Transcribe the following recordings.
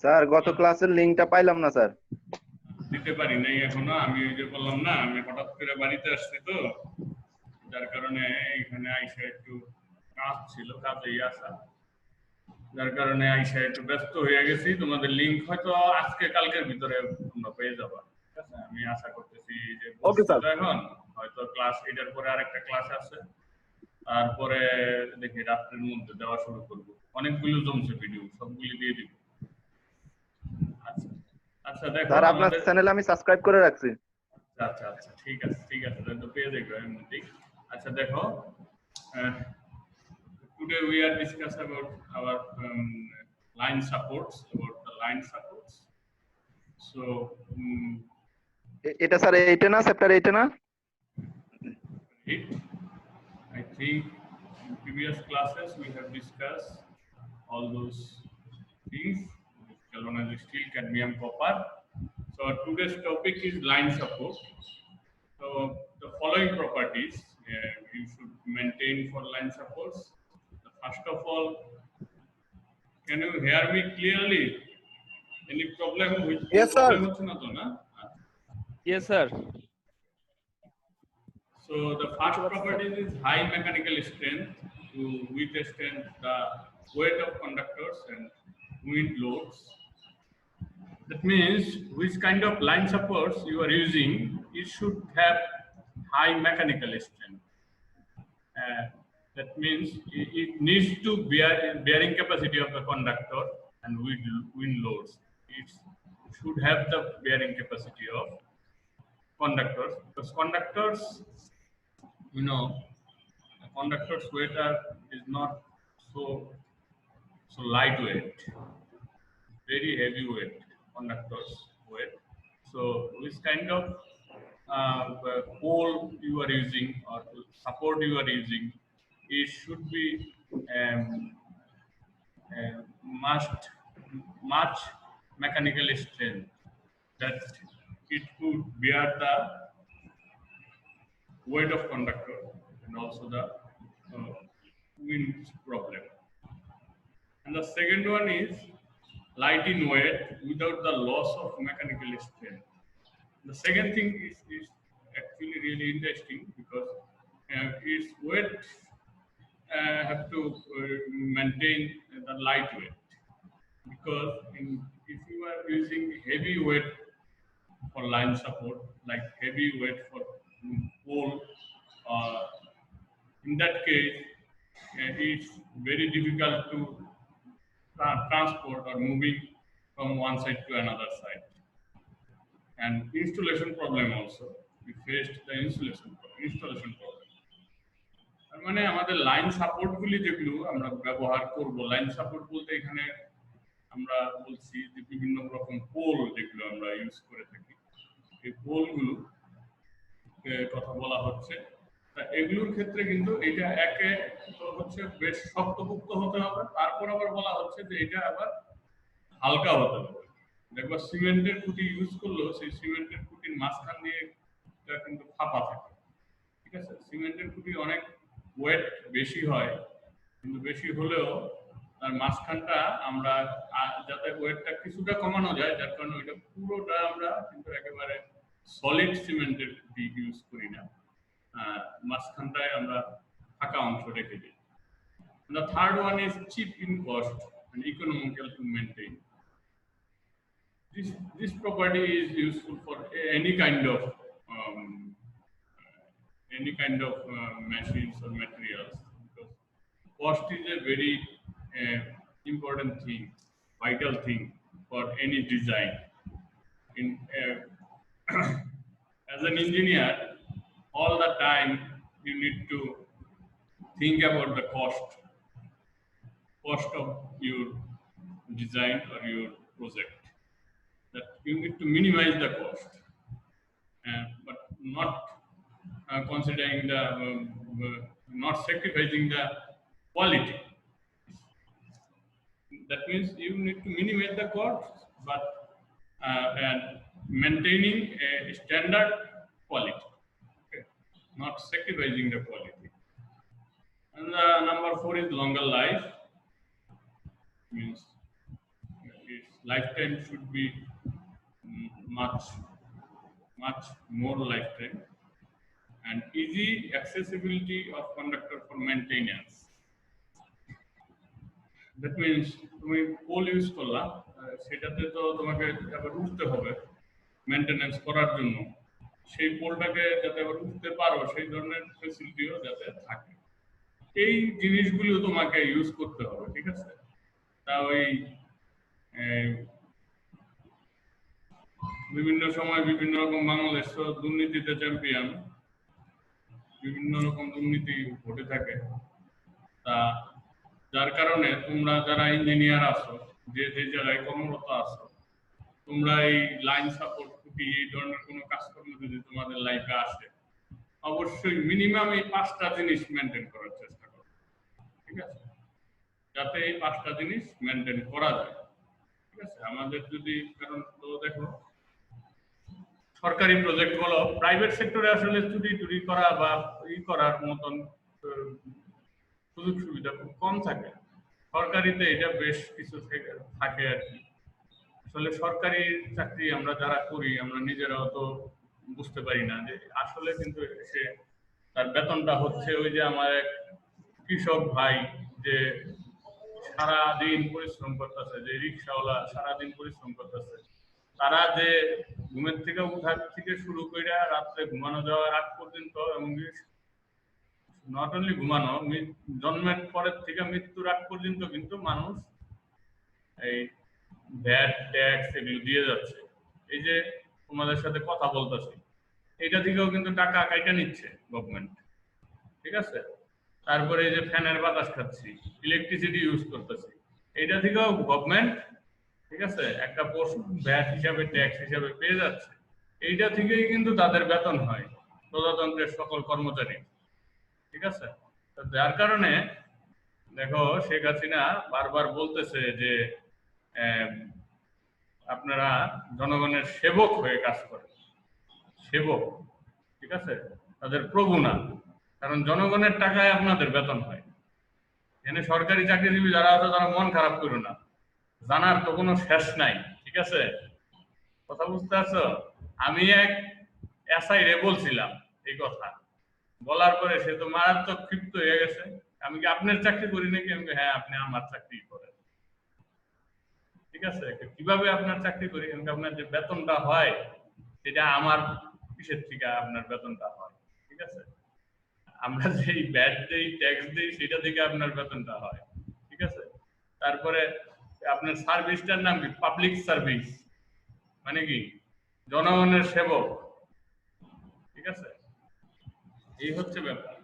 Sir গত ক্লাসের লিংকটা পাইলাম না স্যার। দিতে পারি নাই এখনো। আমি ওই যে বললাম না, আমি হঠাৎ করে বাড়িতে আসছি তো, যার কারণে এখানে আইসা একটু কাজ ছিল, কাজেই আসা, যার কারণে আইসা একটু ব্যস্ত হয়ে গেছি। তোমাদের লিংক হয়তো আজকে কালকের ভিতরে তোমরা পেয়ে যাবা, ঠিক আছে? আমি আশা করতেছি যে ওকে স্যার। এখন হয়তো ক্লাস এটার পরে আরেকটা ক্লাস আছে, তারপরে দেখি রাত্রের মধ্যে দেওয়া শুরু করবো। অনেকগুলো জমছে ভিডিও, সবগুলি দিয়ে দিব। আচ্ছা আচ্ছা, দেখো স্যার আপনার আমাদের। চ্যানেল আমি সাবস্ক্রাইব করে রাখছি। আচ্ছা আচ্ছা, ঠিক আছে ঠিক আছে, তো পেয়ে দেখবে এমনিতেই। আচ্ছা দেখো, today we are discuss about our line supports, about the line supports. So এটা স্যার এইটা না, চ্যাপ্টার এইটা না? it, I think in previous classes we have discussed all those things, galvanized steel, cadmium, copper. So today's topic is line support. So the following properties you should maintain for line supports. First of all, can you hear me clearly? Any problem with Yes, sir. Yes, sir. So the first property is high mechanical strength to withstand the weight of conductors and wind loads. That means which kind of line supports you are using, it should have high mechanical strength. That means it needs to bear bearing capacity of the conductor and wind loads. It should have the bearing capacity of conductors, because conductors, you know, the conductor's weight is not so lightweight, very heavy weight conductor's weight. So which kind of pole you are using or support you are using, it should be much mechanical strength that it could bear the weight of conductor and also the wind problem. And the second one is light in weight without the loss of mechanical strength. The second thing is actually really interesting, because its weight have to maintain the light weight, because if you are using heavy weight for line support, like heavy weight for pole, in that case it's very difficult to transport or moving from one side to another side. And installation problem also, we faced the installation problem. তার মানে আমাদের line support গুলি যেগুলো আমরা ব্যবহার করব, line support বলতে এখানে আমরা বলছি যে বিভিন্ন রকম পোল যেগুলো আমরা ইউজ করে থাকি, এই পোলগুলো কথা বলা হচ্ছে। তা এগুলোর ক্ষেত্রে কিন্তু এটা একে তো হচ্ছে বেশ শক্তপোক্ত হতে হবে, তারপর আবার বলা হচ্ছে যে এটা আবার হালকা হতে হবে। একবার সিমেন্টের খুঁটি ইউজ করলো, সেই সিমেন্টের খুঁটির মাঝখান দিয়ে এটা কিন্তু ফাঁপা থাকে, ঠিক আছে? সিমেন্টের খুঁটি অনেক ওয়েট বেশি হয়, কিন্তু বেশি হলেও তার মাঝখানটা আমরা যাতে ওয়েটটা কিছুটা কমানো যায়, যার কারণে ওইটা পুরোটা আমরা কিন্তু একেবারে সলিড সিমেন্টের খুঁটি ইউজ করি না, মাঝখানটায় আমরা ফাঁকা অংশ রেখে দিই। The third one is cheap in cost and economical to maintain. This property is useful for any kind of machines or materials, because cost is a very important thing, vital thing for any design. As an engineer, all the time you need to think about the cost of your design or your project. That you need to minimize the cost, but not considering the not sacrificing the quality. That means you need to minimize the cost, but and maintaining a standard quality, okay? Not sacrificing the quality. And number 4 is longer life. Means its lifetime should be much more lifetime, and easy accessibility of conductor for maintenance. That means তুমি pole use করলা, সেটাতে তো তোমাকে আবার উঠতে হবে maintenance করার জন্য। সেই পোলটাকে যাতে আবার উঠতে পারো সেই ধরনের ফেসিলিটিও যাতে থাকে, এই জিনিসগুলো তোমাকে ইউজ করতে হবে, ঠিক আছে? তা ওই বিভিন্ন সময় বিভিন্ন রকম বাংলাদেশ তো দুর্নীতিতে চ্যাম্পিয়ন, বিভিন্ন রকম দুর্নীতি ঘটে থাকে। তা যার কারণে তোমরা যারা ইঞ্জিনিয়ার আছো, যে যে জায়গায় কর্মরত আছো, তোমরা এই লাইন সাপোর্ট খুঁটি এই ধরনের কোনো কাজকর্ম যদি তোমাদের লাইফে আসে, অবশ্যই মিনিমাম এই 5টা জিনিস মেনটেন করার চেষ্টা করো, ঠিক আছে? যাতে এই 5টা জিনিস মেনটেন করা যায়, ঠিক আছে? আমাদের যদি, কারণ তো দেখো সরকারি প্রজেক্ট বলো, প্রাইভেট সেক্টরে আসলে চুরি করা বা করার মতন সুযোগ সুবিধা খুব কম থাকে। সরকারিতে এটা বেশ কিছু থাকে আর কি। আসলে সরকারি চাকরি আমরা যারা করি আমরা নিজেরাও তো বুঝতে পারি না যে আসলে কিন্তু সে তার বেতনটা হচ্ছে ওই যে আমার এক কৃষক ভাই যে সারাদিন পরিশ্রম করতেছে, যে রিক্সাওয়ালা সারাদিন পরিশ্রম করতেছে, তারা যে ঘুমের থেকে উঠার থেকে শুরু করে রাত্রে ঘুমানো যাওয়ার আগ পর্যন্ত, এমনকি নট অনলি ঘুমানো, জন্মের পরের থেকে মৃত্যুর আগ পর্যন্ত কিন্তু মানুষ এই ভ্যাট ট্যাক্স এগুলো দিয়ে যাচ্ছে। এই যে তোমাদের সাথে কথা বলতেছি, এটা থেকেও কিন্তু টাকা কাইটা নিচ্ছে গভর্নমেন্ট, ঠিক আছে? তারপরে এই যে ফ্যানের বাতাস খাচ্ছি, ইলেকট্রিসিটি ইউজ করতেছি, এটা থেকেও গভর্নমেন্ট, ঠিক আছে, একটা পোর্শন ভ্যাট হিসাবে ট্যাক্স হিসাবে পেয়ে যাচ্ছে। এইটা থেকেই কিন্তু তাদের বেতন হয় প্রজাতন্ত্রের সকল কর্মচারী, ঠিক আছে? যার কারণে দেখো শেখ হাসিনা বারবার বলতেছে যে আপনারা জনগণের সেবক হয়ে কাজ করেন, সেবক, ঠিক আছে? তাদের প্রভু না, কারণ জনগণের টাকায় আপনাদের বেতন হয়। এখানে সরকারি চাকরিজীবী যারা আছে তারা মন খারাপ করো না, জানার তো কোনো শেষ নাই, ঠিক আছে? কথা বুঝতে পারছো? আমি এক এসআই রে বলছিলাম এই কথা, বলার পরে সে তো মারাত্মক ক্ষিপ্ত হয়ে গেছে। আমি কি আপনার চাকরি করি নাকি? আমি হ্যাঁ, আপনি আমার চাকরি করেন, ঠিক আছে? কিভাবে আপনার চাকরি করি? আপনার যে বেতনটা হয় সেটা আমার কিসের থেকে আপনার বেতনটা হয়, ঠিক আছে? আমরা যেই ভ্যাট দেই ট্যাক্স দেই সেটা থেকে আপনার বেতনটা হয়, ঠিক আছে? তারপরে আপনার সার্ভিসটার নাম কি? পাবলিক সার্ভিস, মানে কি? জনগণের সেবক, ঠিক আছে? এই হচ্ছে ব্যাপার।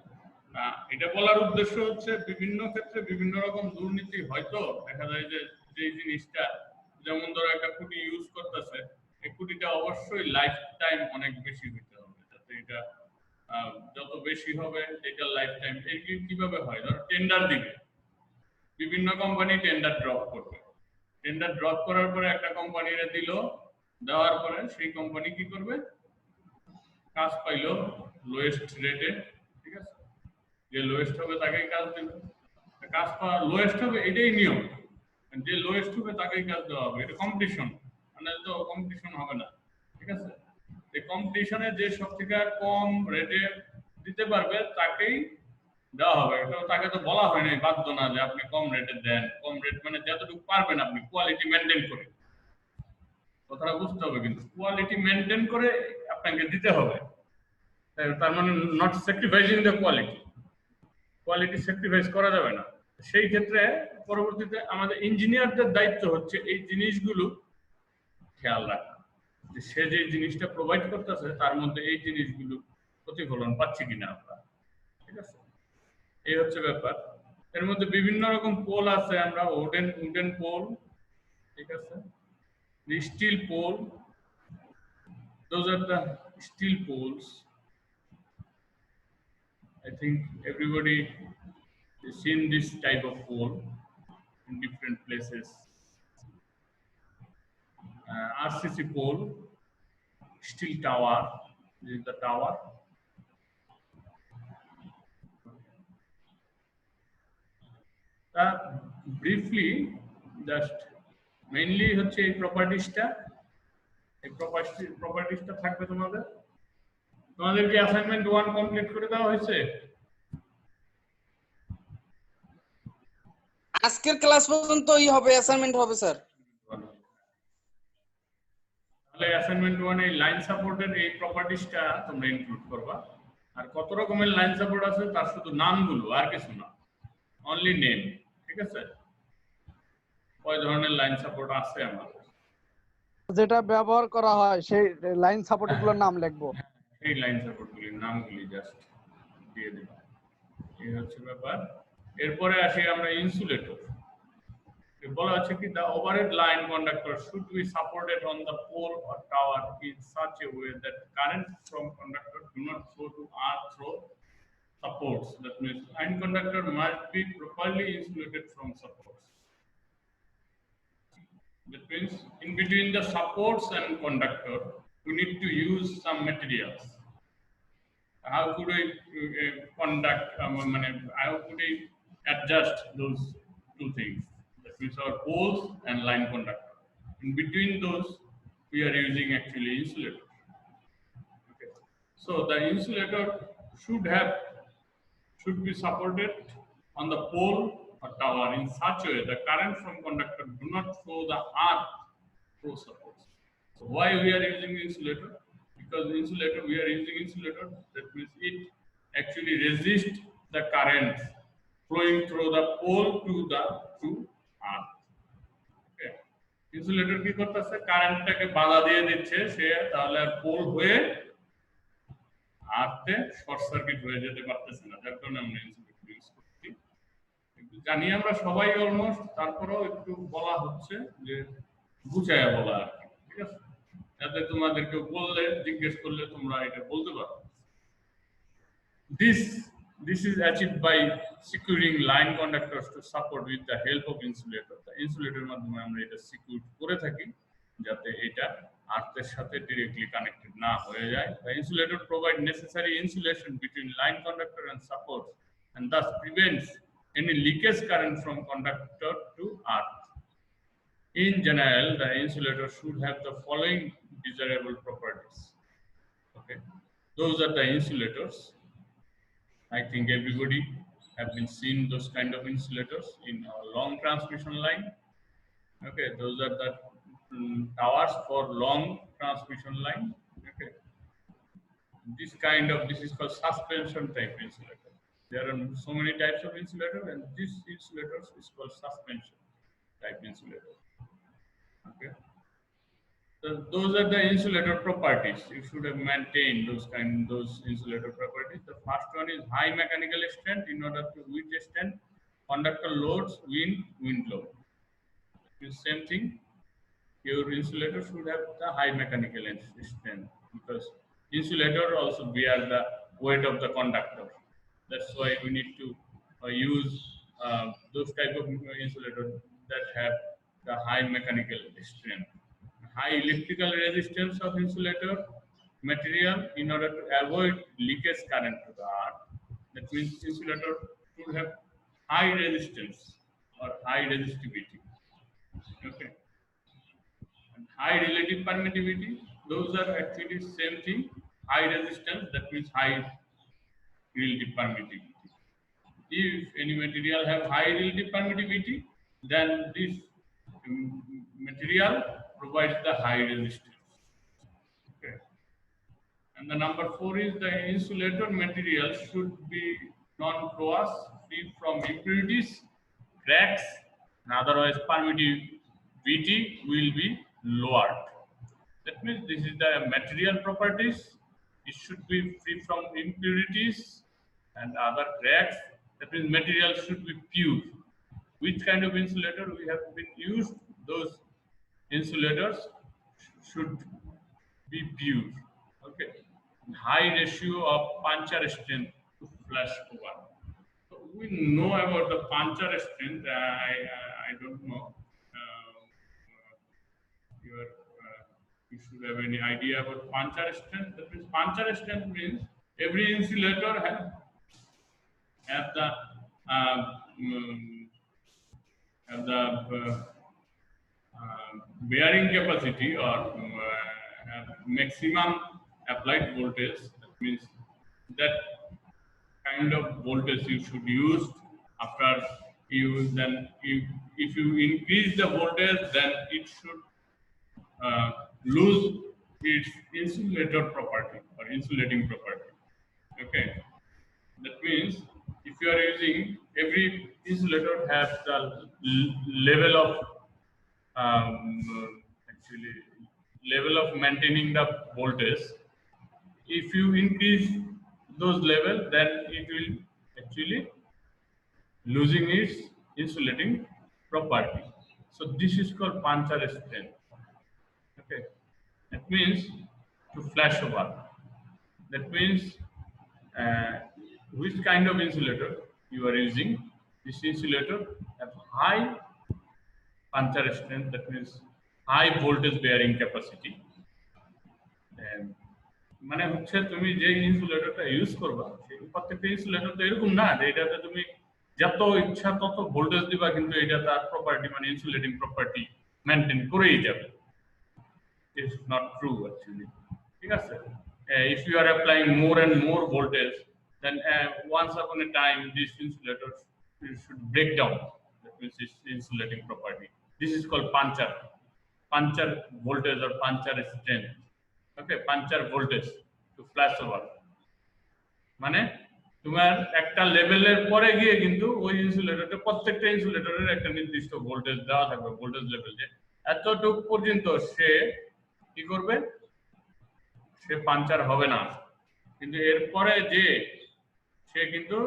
এটা বলার উদ্দেশ্য হচ্ছে বিভিন্ন ক্ষেত্রে বিভিন্ন রকম দুর্নীতি হয়তো দেখা যায় যে যে জিনিসটা, যেমন ধরো একটা খুঁটি ইউজ করতেছে, এই খুঁটিটা অবশ্যই লাইফ টাইম অনেক বেশি হইতে হবে, যাতে এটা যত বেশি হবে এটার লাইফ টাইম। এই কিভাবে হয়? ধর টেন্ডার দিবে, বিভিন্ন কোম্পানি টেন্ডার ড্রপ করবে, টেন্ডার ড্রপ করার পরে একটা কোম্পানিরে দিল, দেওয়ার পরে সেই কোম্পানি কি করবে? কাজ পাইলো লোয়েস্ট রেটে, ঠিক আছে? যে লোয়েস্ট হবে তাকেই কাজ দেবে, কাজ পাওয়া লোয়েস্ট হবে এটাই নিয়ম, যে লোয়েস্ট হবে তাকেই কাজ দেওয়া হবে, এটা কম্পিটিশন, মানে তো কম্পিটিশন হবে না, ঠিক আছে? এই কম্পিটিশনে যে সব থেকে কম রেটে দিতে পারবে তাকেই দেওয়া হবে। এটা তাকে তো বলা হয় নাই বাধ্য না যে আপনি কম রেটে দেন, কম রেট মানে যতটুকু পারবেন আপনি কোয়ালিটি মেনটেন করে, কথাটা বুঝতে হবে, কিন্তু কোয়ালিটি মেনটেন করে আপনাকে দিতে হবে। তার মানে not sacrificing the quality, quality sacrifice করা যাবে না। সেই ক্ষেত্রে পরবর্তীতে আমাদের ইঞ্জিনিয়ারদের দায়িত্ব হচ্ছে এই জিনিসগুলো খেয়াল রাখা, যে সে যে জিনিসটা প্রোভাইড করতেছে তার মধ্যে এই জিনিসগুলো প্রতিফলন পাচ্ছি কিনা আমরা, ঠিক আছে? এই হচ্ছে ব্যাপার। এর মধ্যে বিভিন্ন রকম পোল আছে, আমরা উডেন পোল, ঠিক আছে, steel pole, those are the steel poles. I think everybody has seen this type of pole in different places. RCC pole, steel tower, this is the tower. Briefly, just mainly হচ্ছে এই প্রপার্টিজটা, থাকবে তোমাদের। তোমাদের কি assignment 1 complete করে দেওয়া হয়েছে? আজকের ক্লাস পর্যন্তই হবে, অ্যাসাইনমেন্ট হবে স্যার। তাহলে অ্যাসাইনমেন্ট 1 এই লাইন সাপোর্টের এই প্রপার্টিজটা তোমরা ইনক্লুড করবা। আর কত রকমের লাইন সাপোর্ট আছে তার শুধু নামগুলো, আর কিছু না, অনলি নেম। ঠিক আছে? কয় ধরনের লাইন সাপোর্ট আছে আমাদের, যেটা ব্যবহার করা হয় সেই লাইন সাপোর্টগুলোর নাম লিখবো। এই লাইন সাপোর্টগুলির নামগুলি জাস্ট দিয়ে দিবা। এই হচ্ছে ব্যাপার। এরপরে আসি আমরা ইনসুলেটর। বলা আছে কি, the overhead line conductor should be supported on the pole or tower in such a way that current from conductor do not flow to earth through supports. That means line conductor must be properly insulated from supports. That means in between the supports and conductor, we need to use some materials. How could I how could I adjust those two things? That means our poles and line conductor. In between those, we are using actually insulator. Okay. So the insulator should be supported on the pole or tower in such a way the current from conductor do not flow the earth through supports. So why we are using insulator? Because we are using insulator, that means it actually resists the current flowing through the pole to earth. Okay. Insulator কি করতেছে, কারেন্টটাকে বাধা দিয়ে দিচ্ছে, সে তাহলে pole হয়ে আর্থে short circuit হয়ে যেতে পারতেছে না, যার কারণে আমরা ইনসুলেটর ইউজ করছি। জানি আমরা সবাই অলমোস্ট, তারপরেও একটু বলা হচ্ছে যে বুঝায়া বলা আর কি। ঠিক আছে? যাতে তোমাদেরকে বললে, জিজ্ঞেস করলে তোমরা এটা বলতে পারো। This is achieved by securing line conductors to support with the help of insulator. The insulator মাধ্যমে আমরা এটা সিকিউর করে থাকি যাতে এটা আর্থের সাথে directly connected না হয়ে যায়। The insulator provide necessary insulation between line conductor and support and thus prevents any leakage current from conductor to earth. In general, the insulator should have the following desirable properties. Okay, those are the insulators. I think everybody have been seen those kind of insulators in our long transmission line. Okay, those are the towers for long transmission line. Okay, this is called suspension type insulator. There are so many types of insulator, and this insulator is called suspension type insulator. Okay. So those are the insulator properties. You should have maintained those insulator properties. The first one is high mechanical strength in order to withstand conductor loads, wind load. The same thing. Your insulator should have the high mechanical strength because insulator also bear the weight of the conductor. That's why we need to use those type of insulator that have the high mechanical strength. High electrical resistance of insulator material in order to avoid leakage current to the earth. That means insulator should have high resistance or high resistivity. Okay. And high relative permittivity, those are actually same thing. High resistance, that means high relative permittivity. If any material have high relative permittivity, then this material provides the high resistance. Okay. And the number 4 is the insulator material should be non-porous, free from impurities, cracks, and otherwise permittivity will be lowered. That means this is the material properties. It should be free from impurities and other cracks. That means material should be pure. Which kind of insulator we have been used? Those insulators should be pure. Okay. High ratio of puncture strength to flash over. So we know about the puncture strength. I don't know. You should have any idea about puncture strength. That means puncture strength means every insulator have the bearing capacity or maximum applied voltage, that means that kind of voltage you should use after you then if you increase the voltage, then it should lose its insulator property or insulating property. Okay, that means if you are using, every insulator has the level of actually level of maintaining the voltage. If you increase those level, then it will actually losing its insulating property. So this is called puncture strength. Okay, that means to flash over. That means which kind of insulator you are using. This insulator has high puncture strength, that means high voltage bearing capacity. মানে হচ্ছে তুমি যে ইনসুলেটরটা use করবা সেই প্রত্যেকটা insulator তো এরকম না যে এটাতে তুমি যত ইচ্ছা তত ভোল্টেজ দিবা কিন্তু এটা তার প্রপার্টি মানে ইনসুলেটিং প্রপার্টি মেইনটেইন করেই যাবে। It's not true actually. ঠিক আছে? If you are applying more and more voltage, then once upon a time this insulator should break down. That means its insulating property. This is called puncture voltage or puncture strength. Okay, puncture voltage to flash over. মানে তোমার একটা লেভেলের পরে গিয়ে কিন্তু ওই ইনসুলেটরটা প্রত্যেকটা ইনসুলেটরের একটা নির্দিষ্ট ভোল্টেজ দেওয়া থাকবে, ভোল্টেজ লেভেল, যে এতটুকু পর্যন্ত সে কি করবে, সে পাঞ্চার হবে না। কিন্তু এরপরে যে সে কিন্তু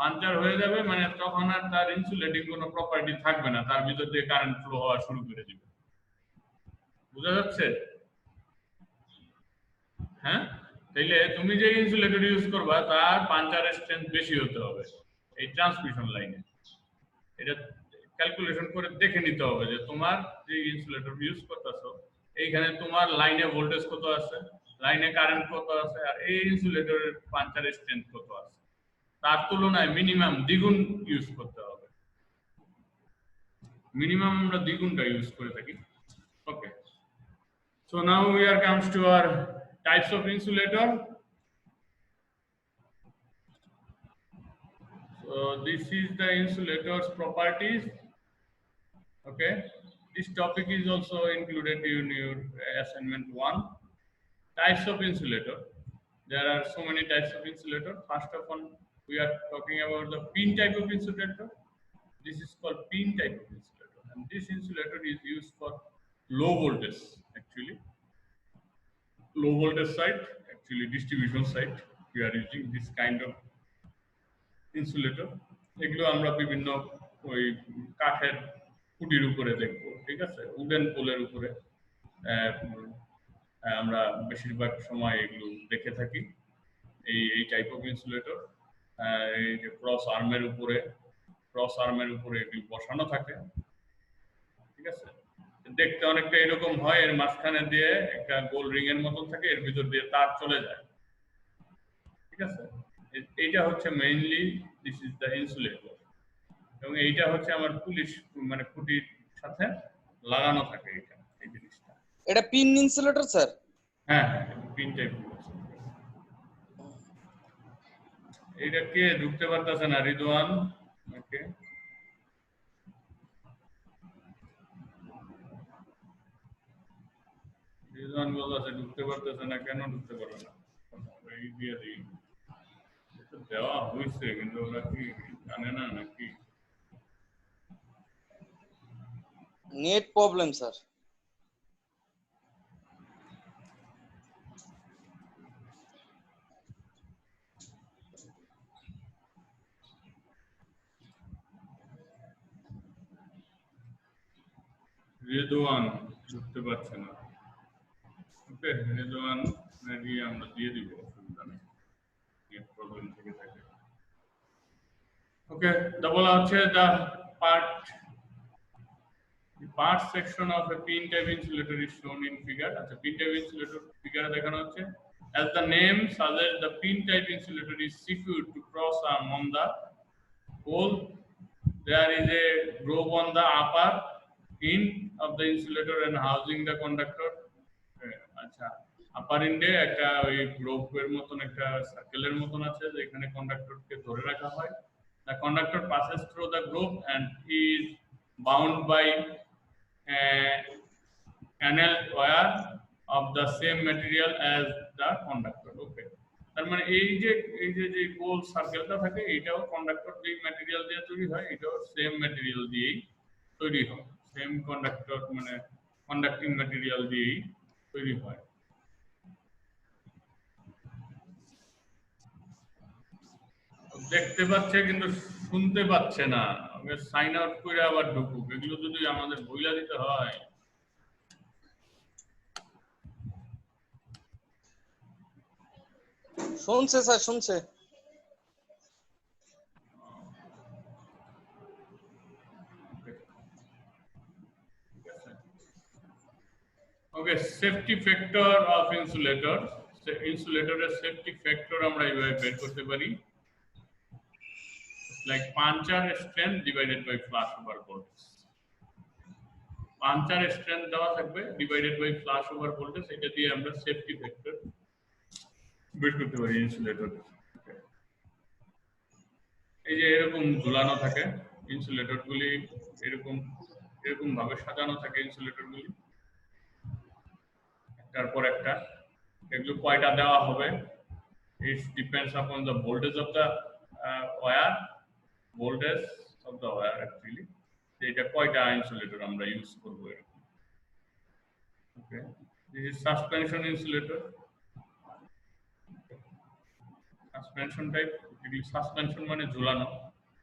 পাঞ্চার হয়ে যাবে, মানে তখন আর তার ইনসুলেটিং কোনো প্রপার্টি থাকবে না, তার ভিতর দিয়ে কারেন্ট ফ্লো হওয়া শুরু করে দিবে। বুঝা যাচ্ছে? হ্যাঁ, তাইলে তুমি যে ইনসুলেটর ইউজ করবা তার পাঞ্চার স্ট্রেংথ বেশি হতে হবে এই ট্রান্সমিশন লাইনে। এটা ক্যালকুলেশন করে দেখে নিতে হবে যে তোমার যে ইনসুলেটর ইউজ করতেছো এইখানে তোমার লাইনে ভোল্টেজ কত আছে, লাইনে কারেন্ট কত আছে, আর এই ইনসুলেটরের পাঞ্চার স্ট্রেংথ কত আছে, তার তুলনায় মিনিমাম দ্বিগুণ ইউজ করতে হবে। মিনিমাম আমরা দ্বিগুণটা ইউজ করে থাকি। Okay, so now we are comes to our types of insulator. So this is the insulator's properties. Okay, this topic is also included in your assignment 1. Types of insulator. There are so many types of insulator. First of all, we are talking about the pin type of insulator. This is called pin type of insulator, and this insulator is used for low voltage actually. Low voltage side, actually distribution side, we are using this kind of insulator. এগুলো আমরা বিভিন্ন ওই কাঠের খুঁটির উপরে দেখব, ঠিক আছে, উডেন পোলের উপরে আমরা বেশিরভাগ সময় এগুলো দেখে থাকি। এই টাইপ অফ ইনসুলেটর এই যে ক্রস আর্মের উপরে এগুলো বসানো থাকে, ঠিক আছে। দেখতে অনেকটা এরকম হয়, এর মাঝখানে দিয়ে একটা গোল রিং এর মতন থাকে, এর ভিতর দিয়ে তার চলে যায়, ঠিক আছে। এইটা হচ্ছে mainly this is the insulator, এবং এইটা হচ্ছে আমার পুলিশ মানে খুঁটির সাথে লাগানো থাকে এটা, এই জিনিসটা। এটা পিন ইনসুলেটর স্যার? হ্যাঁ, পিন টাইপ। এইটা কে ঢুকতে পারতেছে না? রিদওয়ান। ওকে, রিদওয়ান বলতেছে ঢুকতে পারতেছে না, কেন ঢুকতে পারবে না? এই দিয়ে দিই, এটা দেওয়া হয়েছে কিন্তু ওরা কি জানে না নাকি? Net problem sir. রেদওয়ান ঢুকতে পারছে না। ওকে, রেদওয়ান দিয়ে আমরা দিয়ে দিব, অসুবিধা নেই, নেট প্রবলেম থেকে থাকে। ওকে, দা বলা হচ্ছে দা part section of a pin type insulator is shown in figure. আচ্ছা, pin type insulator ফিগারে দেখানো হচ্ছে। As the name suggests, the pin type insulator is secured to cross arm on the pole. There is a groove on the upper end of the insulator and housing the conductor. আচ্ছা, আপার এন্ডে একটা ওই গ্রোপের মতন একটা সার্কেলের মতন আছে যেখানে কন্ডাক্টরকে ধরে রাখা হয়। The conductor passes through the groove and is bound by annealed wire of the same material as the conductor. Okay. তার মানে এই যে গোল সার্কেলটা থাকে এটাও কন্ডাক্টর যে ম্যাটেরিয়াল দিয়ে তৈরি হয় এটাও সেম ম্যাটেরিয়াল দিয়েই তৈরি হয়, সেম কন্ডাক্টর মানে কন্ডাক্টিং ম্যাটেরিয়াল দিয়েই তৈরি হয়। দেখতে পাচ্ছে কিন্তু শুনতে পাচ্ছে না, ওকে সাইন আউট করে আবার ঢুকুক, এগুলো যদি আমাদের বইলা দিতে হয়। শুনছে স্যার, শুনছে। Okay, safety factor of insulator. ইনসুলেটরের সেফটি ফ্যাক্টর আমরা এইভাবে বের করতে পারি, like puncture strength divided by flashover voltage. Puncture strength দেওয়া থাকবে divided by flashover voltage, এটা দিয়ে আমরা সেফটি ফ্যাক্টর বের করতে পারি ইনসুলেটর। এই যে এরকম ঝুলানো থাকে ইনসুলেটরগুলি, এরকম ভাবে সাজানো থাকে ইনসুলেটরগুলি একটার পর একটা। এগুলো কয়টা দেওয়া হবে, it depends upon the voltage of the wire, voltage of the wire actually, এটা কয়টা ইনসুলেটর আমরা ইউজ করব এরকম। ওকে, this is suspension insulator, suspension type, এগুলি সাসপেনশন মানে ঝুলানো,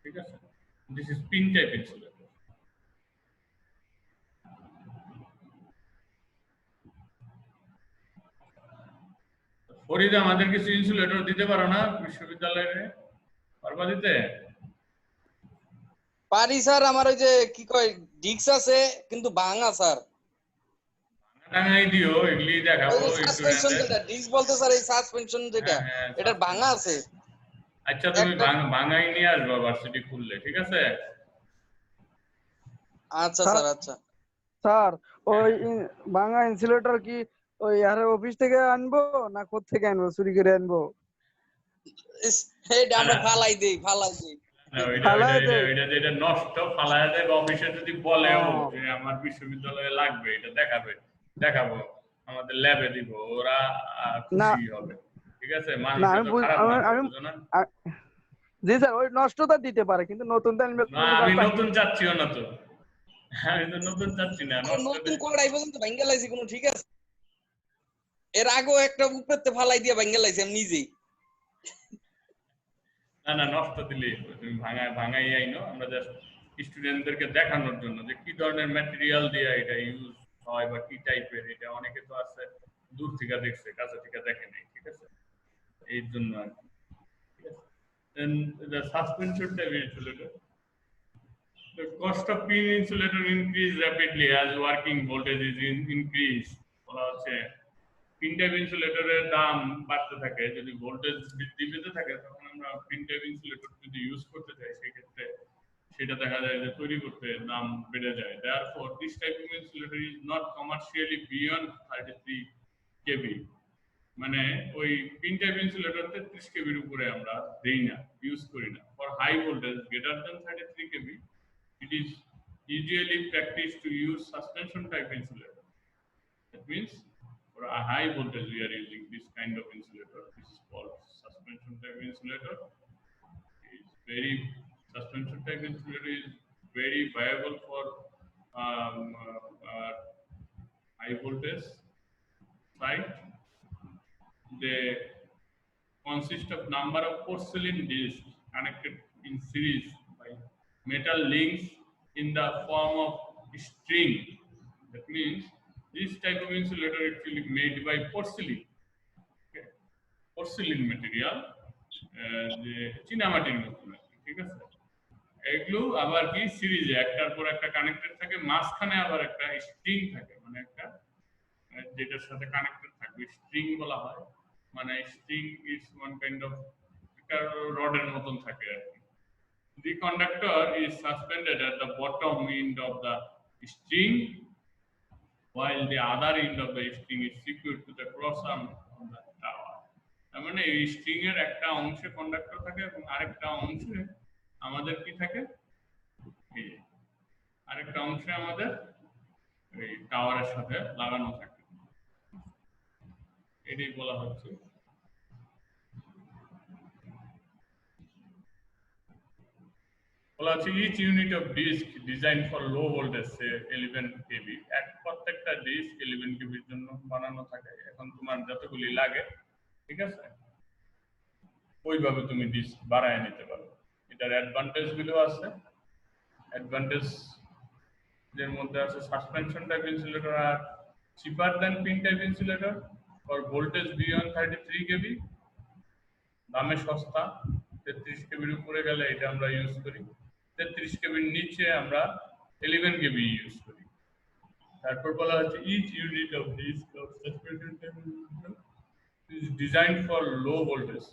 ঠিক আছে। this is pin type insulator। Farida, আমাদের কিছু ইনসুলেটর দিতে পারো না বিশ্ববিদ্যালয়ে, পারবা দিতে? পারি স্যার, আমার ওই যে কি কয় ডিক্স আছে কিন্তু ভাঙা স্যার। টাঙাই দিও, এগুলি দেখাবো। সাসপেনশন যেটা ডিক্স বলতে স্যার, এই সাসপেনশন যেটা এটা ভাঙা আছে। আচ্ছা, তুমি ভাঙাই নিয়ে আসবা ভার্সিটি খুললে, ঠিক আছে? আচ্ছা স্যার, আচ্ছা স্যার। ওই ভাঙা ইনসুলেটর কি ওই আরে অফিস থেকে আনবো না কোথা থেকে আনবো, চুরি করে আনবো? এটা আমরা ফালাই দেই। এটা নষ্ট ফালায় দেয়, অফিসে যদি বলেও যে আমার বিশ্ববিদ্যালয়ে লাগবে, এটা দেখাবো আমাদের ল্যাবে দিব, ওরা খুশি হবে, ঠিক আছে? জি স্যার, ওই নষ্টটা দিতে পারে কিন্তু নতুনটা আনবে। আমি নতুন চাচ্ছিও না তো, আমি তো নতুন চাচ্ছি না, নতুন কড়াই পর্যন্ত ভাঙ্গা লাইছি কোনো, ঠিক আছে? এর আগেও একটা উপরেতে ফালাই দিয়ে ভাঙ্গা লাইছি আমি নিজেই। না নষ্ট দিলে তুমি ভাঙাই আইনো, আমরা জাস্ট স্টুডেন্টদেরকে দেখানোর জন্য যে কি ধরনের ম্যাটেরিয়াল দিয়ে এটা ইউজ হয় বা কি টাইপের। এটা অনেকে তো আছে দূর থেকে দেখছে, কাছে থেকে দেখে নাই, ঠিক আছে? এই জন্য আর কি, ঠিক আছে। দেন the suspension type insulator, the cost of pin insulator increase rapidly as working voltage is increased। বলা হচ্ছে পিন টাইপ ইনসুলেটরের দাম বাড়তে থাকে, যদি ভোল্টেজ বৃদ্ধি পেতে থাকে তখন আমরা পিন টাইপ ইনসুলেটর যদি ইউজ করতে চাই সেক্ষেত্রে সেটা দেখা যায় যে তৈরি করতে দাম বেড়ে যায়। Therefore, this type of insulator is not commercially beyond 33 kV। মানে ওই পিন টাইপ ইনসুলেটর 33 kV এর উপরে আমরা দেই না, ইউজ করি না। For high voltage greater than 33 kV, it is usually practiced to use suspension type insulator. That means for a high voltage we are using this kind of insulator. This is called suspension type insulator. Suspension type insulator is very viable for high voltage site. They consist of number of porcelain discs connected in series by metal links in the form of string. That means this type of insulator actually made by porcelain, okay? Porcelain material, চিনামাটির মতো, ঠিক আছে? এগুলো আবার কি সিরিজে একটার পর একটা কানেক্টেড থাকে, মাঝখানে আবার একটা স্ট্রিং থাকে, মানে একটা যেটার সাথে কানেক্টেড থাকবে স্ট্রিং বলা হয়। মানে string is one kind of একটা রডের মতন থাকে আর কি। The conductor is suspended at the bottom end of the string, while the other end of the string is secured to the cross arm of the tower. তার মানে এই string এর একটা অংশে কন্ডাক্টর থাকে এবং আরেকটা অংশে আমাদের কি থাকে, এই যে, আরেকটা অংশে আমাদের এই টাওয়ারের সাথে লাগানো থাকে। এটাই বলা হচ্ছে each unit of disk designed for low voltage say 11 kV এক প্রত্যেকটা ডিস্ক 11 kV এর জন্য বানানো থাকে। এখন তোমার যতগুলি লাগে, ঠিক আছে, ওইভাবে তুমি ডিস্ক বাড়ায় নিতে পারো। এটার অ্যাডভান্টেজ গুলো আছে। অ্যাডভান্টেজ এর মধ্যে আছে সাসপেনশন টাইপ ইনসুলেটর আর cheaper than pin type insulator for voltage beyond 33 kV, দামে সস্তা। 33 kV এর উপরে গেলে এটা আমরা ইউজ করি, 33 kV এর নিচে আমরা 11 kV ইউজ করি। তারপর বলা হচ্ছে each unit of this suspension is designed for low voltage,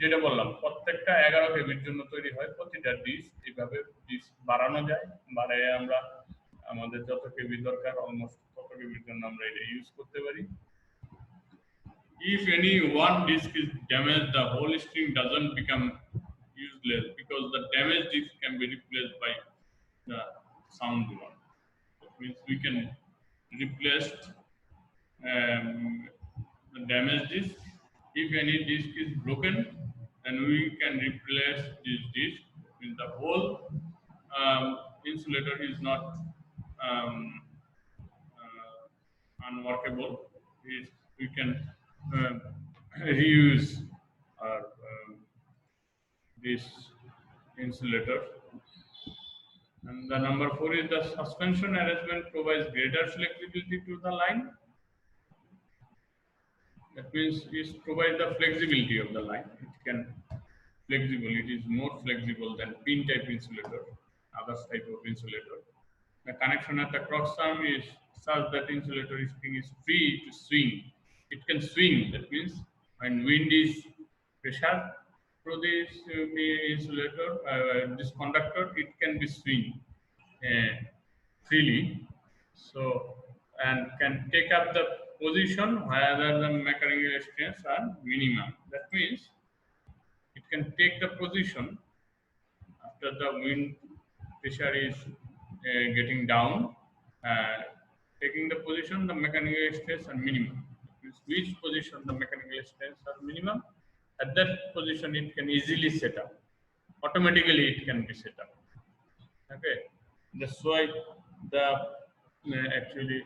যেটা বললাম প্রত্যেকটা 11 kV এর জন্য তৈরি হয়। প্রতিটা ডিস্ক এইভাবে ডিস্ক বাড়ানো যায়, বাড়ায় আমরা আমাদের যত কেবি দরকার অলমোস্ট তত কেবির জন্য আমরা এটা ইউজ করতে পারি। If any one disk is damaged, the whole string doesn't become useless because the damaged disk can be replaced by the sound one. That means we can replace the damaged disk. If any disk is broken, then we can replace this disk. Means the whole insulator is not unworkable. We can reuse our this insulator. And the number 4 is the suspension arrangement provides greater flexibility to the line. That means it provides the flexibility of the line. It can flexible. It is more flexible than pin type insulator, other type of insulator. The connection at the cross arm is such that insulator string is free to swing. It can swing. That means when wind is pressure through this insulator, this conductor, it can be swing freely. So and can take up the position whether the mechanical strengths are minimum. That means it can take the position after the wind pressure is getting down, taking the position the mechanical stress are minimum. Which position the mechanical stress are minimum, at that position it can easily set up, automatically it can be set up. Okay, that's why the actually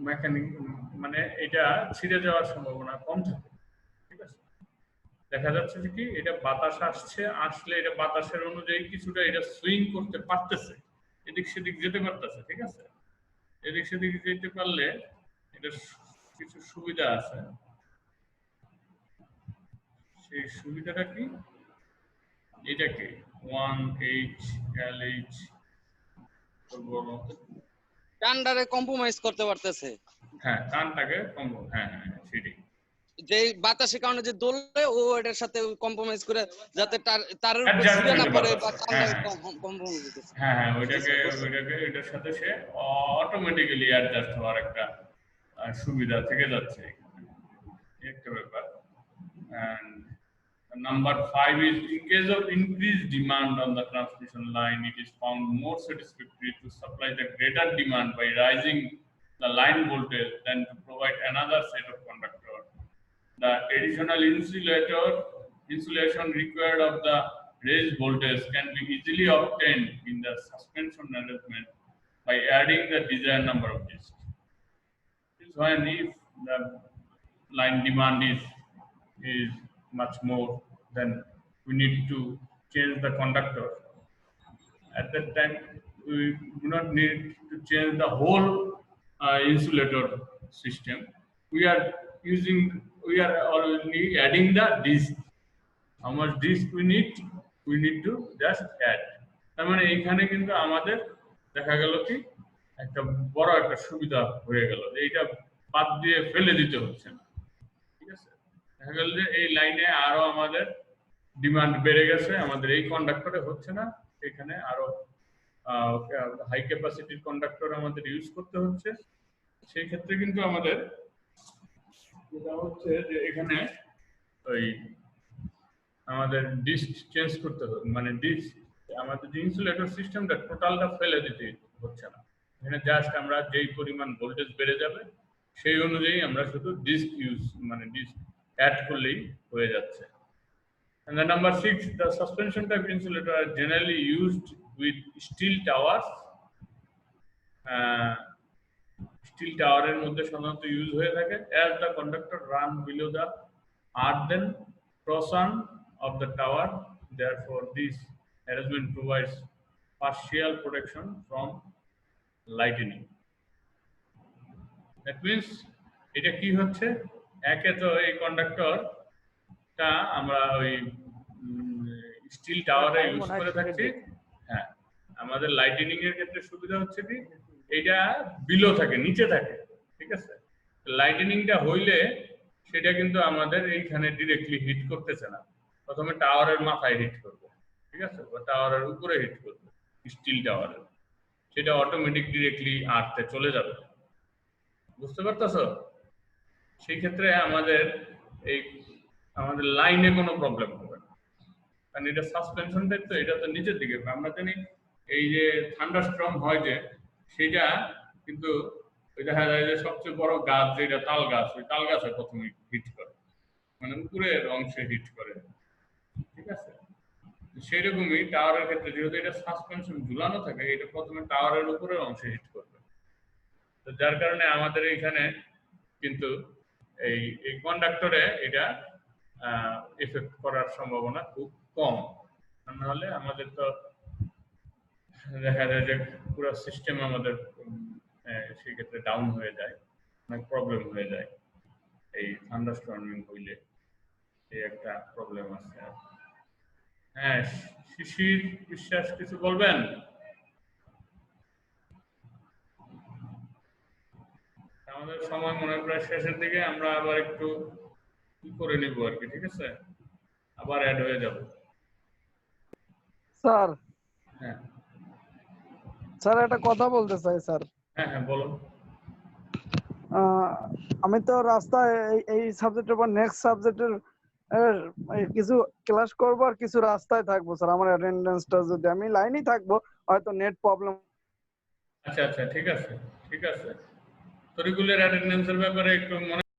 mechanic মানে এটা ছিঁড়ে যাওয়ার সম্ভাবনা কম থাকে। ঠিক আছে, দেখা যাচ্ছে যে কি এটা বাতাস আসলে এটা বাতাসের অনুযায়ী কিছুটা এটা সুইং করতে পারতেছে, এদিক সেদিক যেতে পারতেছে। ঠিক আছে, এদিক সেদিক যেতে পারলে এটা কিছু সুবিধা আছে। সেই সুবিধাটা কি, এটাকে 1H LH টান্ডারে কম্প্রোমাইজ করতে পারতেছে। হ্যাঁ, টানটাকে হ্যাঁ সেটাই, যে বাতাসের কারণে যে দোলে ও এটার সাথে কম্প্রোমাইজ করে যাতে তারের উপর Adjust ছিঁড়ে না করতে পড়ে বা পারতেছে। টান্ডারে হ্যাঁ, কম্প্রোমাইজ করতেছে। হ্যাঁ ওইটাকে এটার সাথে সে অটোমেটিক্যালি অ্যাডজাস্ট হওয়ার একটা সুবিধা থেকে যাচ্ছে একটা ব্যাপার। And number 5 is in case of increased demand on the transmission line, it is found more satisfactory to supply the greater demand by raising the line voltage than to provide another set of conductor. The additional insulation required of the raised voltage can be easily obtained in the suspension arrangement by adding the desired number of discs. This is when if the line demand is much more, then we need to change the conductor. At that time, we do not need to change the whole insulator system. We are only adding the disc. How much disc we need to just add. তার মানে এইখানে কিন্তু আমাদের দেখা গেল কি একটা বড় একটা সুবিধা হয়ে গেল, এইটা বাদ দিয়ে ফেলে দিতে হচ্ছে না। ঠিক আছে, দেখা গেল যে এই লাইনে আরো আমাদের ডিমান্ড বেড়ে গেছে, আমাদের এই কন্ডাক্টরে হচ্ছে না, এখানে আরো হাই ক্যাপাসিটির কন্ডাক্টর আমাদের ইউজ করতে হচ্ছে, সেই ক্ষেত্রে কিন্তু আমাদের যেটা হচ্ছে যে এখানে ওই আমাদের ডিস্ক চেঞ্জ করতে হবে, মানে ডিস্ক আমাদের যে ইনসুলেটর সিস্টেমটা টোটালটা ফেলে দিতে হচ্ছে না, এখানে জাস্ট আমরা যেই পরিমাণ ভোল্টেজ বেড়ে যাবে সেই অনুযায়ী আমরা শুধু ডিস্ক ইউজ মানে ডিস্ক অ্যাড করলেই হয়ে যাচ্ছে। And then number 6, the suspension type insulator are generally used with steel towers. Steel tower এর মধ্যে সাধারণত ইউজ হয়ে থাকে as the conductor run below the earthen croissant of the tower. Therefore, this arrangement provides partial protection from lightning. That means এটা কি হচ্ছে, একে তো এই কন্ডাক্টরটা আমরা ওই স্টিল টাওয়ারে ইউজ করে থাকছি। হ্যাঁ, আমাদের লাইটেনিং এর ক্ষেত্রে সুবিধা হচ্ছে কি এটা বিলো থাকে, নিচে থাকে, ঠিক আছে। লাইটেনিংটা হইলে সেটা কিন্তু আমাদের এইখানে ডিরেক্টলি হিট করতেছে না, প্রথমে টাওয়ারের মাথায় হিট করবে, ঠিক আছে, বা টাওয়ারের উপরে হিট করবে স্টিল টাওয়ারের, সেটা অটোমেটিক ডিরেক্টলি আর্থে চলে যাবে। বুঝতে পারতেছো? সেই ক্ষেত্রে আমাদের লাইনে কোনো প্রবলেম হবে না, কারণ এটা সাসপেনশন টাইপ, তো এটা তো নিচের দিকে। আমরা জানি এই যে থান্ডারস্টর্ম হয় যে সেটা কিন্তু ওই দেখা যায় যে সবচেয়ে বড় গাছ যেটা তাল গাছ, ওই তাল গাছে প্রথমে হিট করে, মানে উপরের অংশে হিট করে, ঠিক আছে। সেইরকমই টাওয়ারের ক্ষেত্রে যেহেতু এটা সাসপেনশন ঝুলানো থাকে, এটা প্রথমে টাওয়ারের উপরের অংশে হিট করবে, তো যার কারণে আমাদের এইখানে কিন্তু এই কন্ডাক্টরে এটা এফেক্ট করার সম্ভাবনা খুব কম। নাহলে আমাদের তো দেখা যায় যে পুরো সিস্টেম আমাদের সেই ক্ষেত্রে ডাউন হয়ে যায়, অনেক প্রবলেম হয়ে যায় এই থান্ডারস্টর্মিং হইলে, এই একটা প্রবলেম আছে। হ্যাঁ, শিশির বিশ্বাস কিছু বলবেন? আমাদের সময় মনে হয় প্রায় শেষের দিকে, আমরা আবার একটু কি করে নিব আর কি, ঠিক আছে, আবার অ্যাড হয়ে যাব। স্যার হ্যাঁ স্যার একটা কথা বলতে চাই স্যার। হ্যাঁ হ্যাঁ বলো। আমি তো রাস্তায় এই সাবজেক্টের পর নেক্সট সাবজেক্টের কিছু ক্লাস করবো আর কিছু রাস্তায় থাকবো স্যার। আমার অ্যাটেন্ডেন্সটা যদি, আমি লাইনেই থাকবো, হয়তো নেট প্রবলেম। আচ্ছা আচ্ছা, ঠিক আছে ঠিক আছে। তরিকুলের অ্যাটেন্ডেন্সের ব্যাপারে একটু মনে